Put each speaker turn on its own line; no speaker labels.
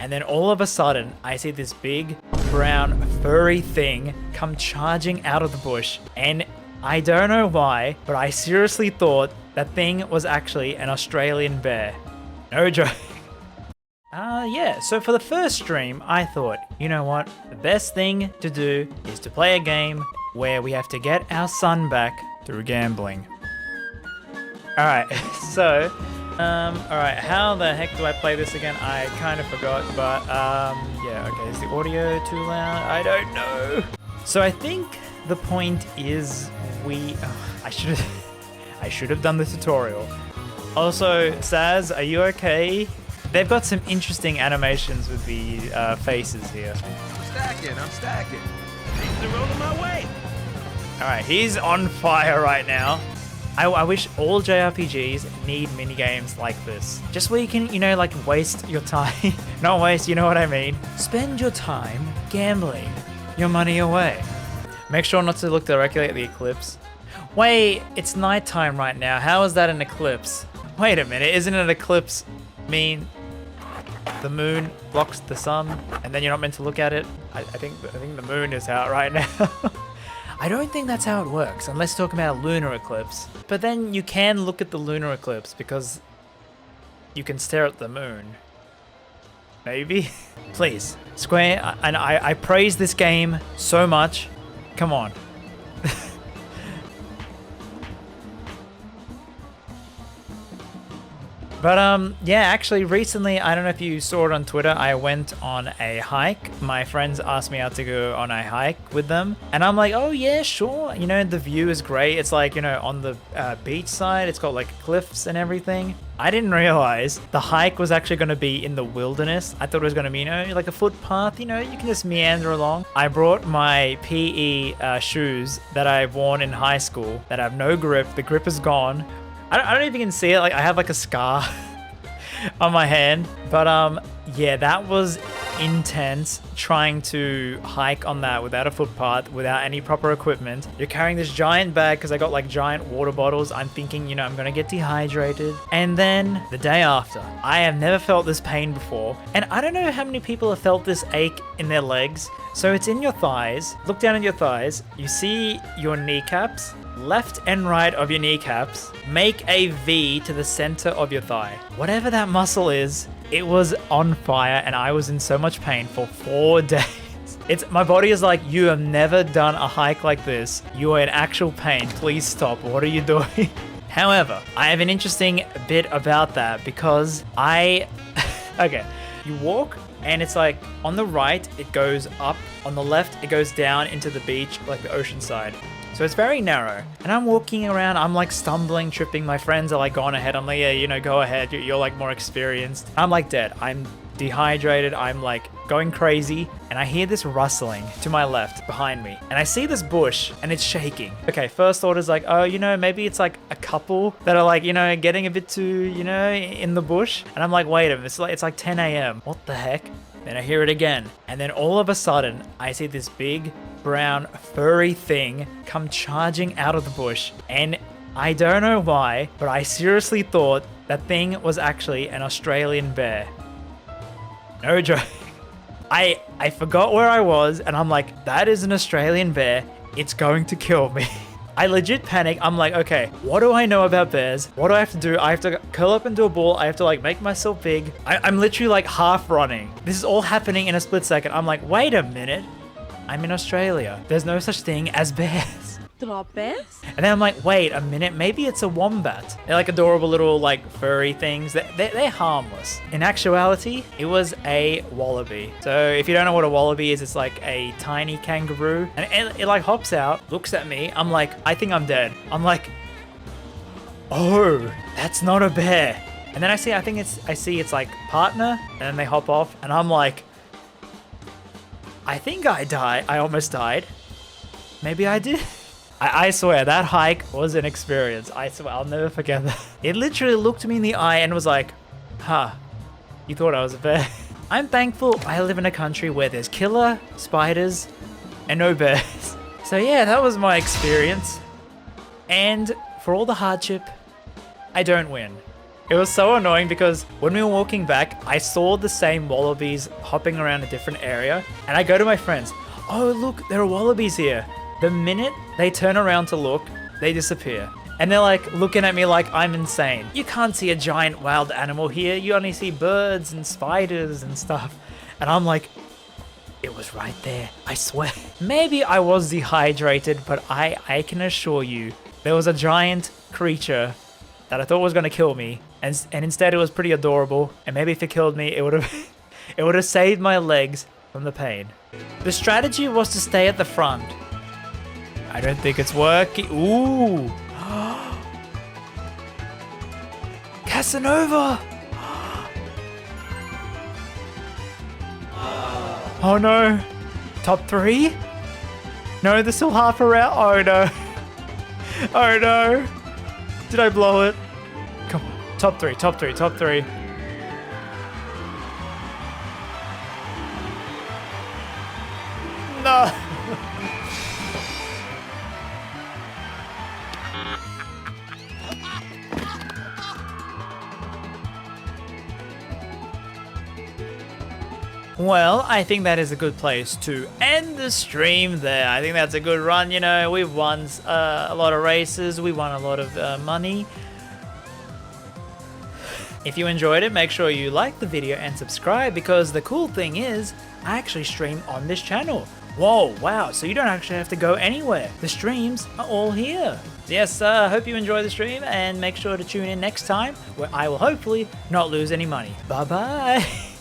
And then all of a sudden, I see this big, brown, furry thing come charging out of the bush. And I don't know why, but I seriously thought that thing was actually an Australian bear. No joke. Yeah, so for the first stream, I thought, you know what? The best thing to do is to play a game where we have to get our son back through gambling. Alright, so, alright, how the heck do I play this again? I kind of forgot, but, yeah, okay, is the audio too loud? I don't know. So I think the point is I should have done the tutorial. Also, Saz, are you okay? They've got some interesting animations with the faces here.
I'm stacking. Things are rolling my way.
Alright, he's on fire right now. I wish all JRPGs need minigames like this. Just where you can, you know, like waste your time. Not waste, you know what I mean. Spend your time gambling your money away. Make sure not to look directly at the eclipse. Wait, it's nighttime right now. How is that an eclipse? Wait a minute, isn't an eclipse mean the moon blocks the sun and then you're not meant to look at it? I think the moon is out right now. I don't think that's how it works, unless talking about a lunar eclipse. But then you can look at the lunar eclipse because you can stare at the moon. Maybe? Please, Square, and I praise this game so much. Come on. But yeah, actually recently, I don't know if you saw it on Twitter, I went on a hike. My friends asked me out to go on a hike with them. And I'm like, oh yeah, sure. You know, the view is great. It's like, you know, on the beach side, it's got like cliffs and everything. I didn't realize the hike was actually going to be in the wilderness. I thought it was going to be, you know, like a footpath, you know, you can just meander along. I brought my PE shoes that I've worn in high school that have no grip. The grip is gone. I don't know if you can see it, like I have like a scar on my hand, but yeah, that was intense trying to hike on that without a footpath, without any proper equipment. You're carrying this giant bag because I got like giant water bottles. I'm thinking, you know, I'm gonna get dehydrated. And then the day after, I have never felt this pain before. And I don't know how many people have felt this ache in their legs. So it's in your thighs. Look down at your thighs. You see your kneecaps. Left and right of your kneecaps, make a V to the center of your thigh. Whatever that muscle is, it was on fire and I was in so much pain for 4 days. My body is like, you have never done a hike like this. You are in actual pain. Please stop. What are you doing? However, I have an interesting bit about that because okay, you walk and it's like on the right, it goes up. On the left, it goes down into the beach, like the ocean side. So it's very narrow. And I'm walking around, I'm like stumbling, tripping. My friends are like going ahead. I'm like, yeah, you know, go ahead. You're like more experienced. I'm like dead. I'm dehydrated. I'm like going crazy. And I hear this rustling to my left behind me. And I see this bush and it's shaking. Okay, first thought is like, oh, you know, maybe it's like a couple that are like, you know, getting a bit too, you know, in the bush. And I'm like, wait a minute, it's like 10 a.m. What the heck? Then I hear it again. And then all of a sudden, I see this big, brown, furry thing come charging out of the bush. And I don't know why, but I seriously thought that thing was actually an Australian bear. No joke. I forgot where I was, and I'm like, that is an Australian bear. It's going to kill me. I legit panic. I'm like, okay, what do I know about bears? What do I have to do? I have to curl up into a ball. I have to like make myself big. I'm literally like half running. This is all happening in a split second. I'm like, wait a minute. I'm in Australia. There's no such thing as bears.
Bears?
And then I'm like, wait a minute, maybe it's a wombat. They're like adorable little like furry things. They're harmless. In actuality, it was a wallaby. So if you don't know what a wallaby is, it's like a tiny kangaroo. And it like hops out, looks at me. I'm like, I think I'm dead. I'm like, oh, that's not a bear. And then I see it's like partner, and then they hop off, and I'm like, I think I almost died. Maybe I did. I swear, that hike was an experience. I swear, I'll never forget that. It literally looked me in the eye and was like, huh, you thought I was a bear. I'm thankful I live in a country where there's killer spiders and no bears. So yeah, that was my experience. And for all the hardship, I don't win. It was so annoying because when we were walking back, I saw the same wallabies hopping around a different area. And I go to my friends, oh, look, there are wallabies here. The minute they turn around to look, they disappear. And they're like looking at me like I'm insane. You can't see a giant wild animal here. You only see birds and spiders and stuff. And I'm like, it was right there, I swear. Maybe I was dehydrated, but I can assure you, there was a giant creature that I thought was gonna kill me, and instead it was pretty adorable. And maybe if it killed me, it would have saved my legs from the pain. The strategy was to stay at the front. I don't think it's working. Ooh. Casanova! Oh no. Top 3? No, there's still half a round. Oh no. Oh no. Did I blow it? Come on. Top 3, top 3, top 3. No. Well, I think that is a good place to end the stream there. I think that's a good run. You know, we've won a lot of races. We won a lot of money. If you enjoyed it, make sure you like the video and subscribe, because the cool thing is I actually stream on this channel. Whoa, wow. So you don't actually have to go anywhere. The streams are all here. Yes, hope you enjoy the stream, and make sure to tune in next time where I will hopefully not lose any money. Bye-bye.